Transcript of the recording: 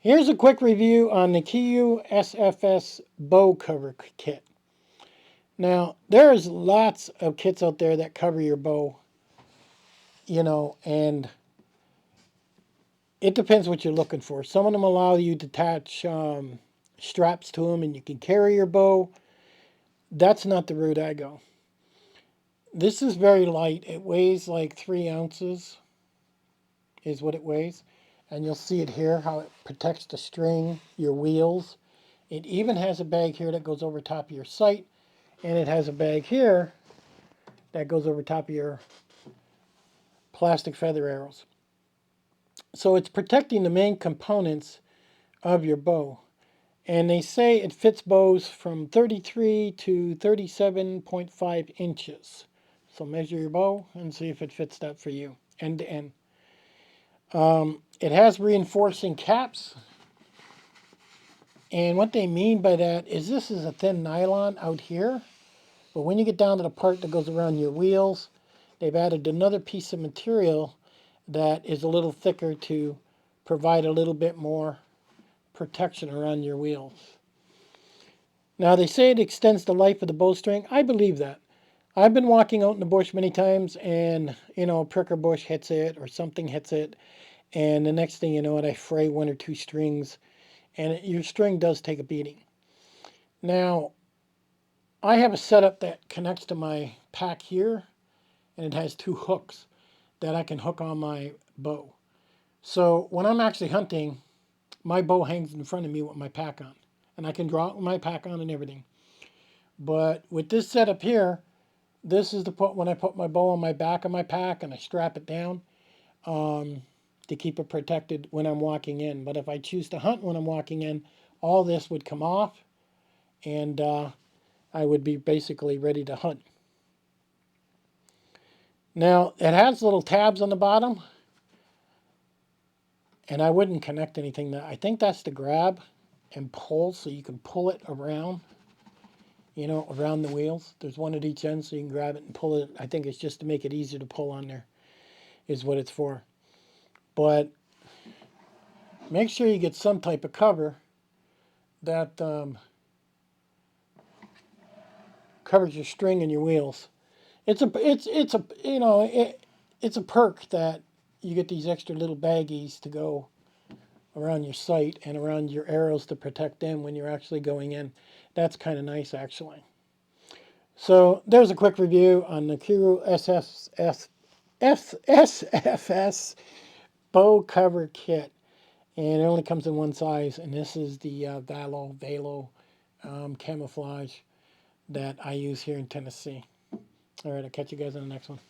Here's a quick review on the KUIU SFS bow cover kit. Now, there's lots of kits out there that cover your bow, and it depends what you're looking for. Some of them allow you to attach straps to them and you can carry your bow. That's not the route I go. This is very light. It weighs like 3 ounces is what it weighs. And you'll see it here, how it protects the string, your wheels. It even has a bag here that goes over top of your sight. And it has a bag here that goes over top of your plastic feather arrows. So it's protecting the main components of your bow. And they say it fits bows from 33 to 37.5 inches. So measure your bow and see if it fits that for you, end to end. It has reinforcing caps. And what they mean by that is this is a thin nylon out here. But when you get down to the part that goes around your wheels, they've added another piece of material that is a little thicker to provide a little bit more protection around your wheels. Now they say it extends the life of the bowstring. I believe that. I've been walking out in the bush many times and, a pricker bush hits it or something hits it. And the next thing you know it, I fray 1 or 2 strings. And your string does take a beating. Now, I have a setup that connects to my pack here. And it has 2 hooks that I can hook on my bow. So when I'm actually hunting, my bow hangs in front of me with my pack on. And I can draw it with my pack on and everything. But with this setup here, this is when I put my bow on my back of my pack and I strap it down to keep it protected when I'm walking in. But if I choose to hunt when I'm walking in, all this would come off and I would be basically ready to hunt. Now, it has little tabs on the bottom, and I wouldn't connect anything. I think that's to grab and pull, so you can pull it around, around the wheels. There's one at each end, so you can grab it and pull it. I think it's just to make it easier to pull on there, is what it's for. But make sure you get some type of cover that covers your string and your wheels. It's a perk that you get these extra little baggies to go around your sight and around your arrows to protect them when you're actually going in. That's kind of nice, actually. So there's a quick review on the KUIU SFS bow cover kit. And it only comes in one size, and this is the Valo camouflage that I use here in Tennessee. All right, I'll catch you guys on the next one.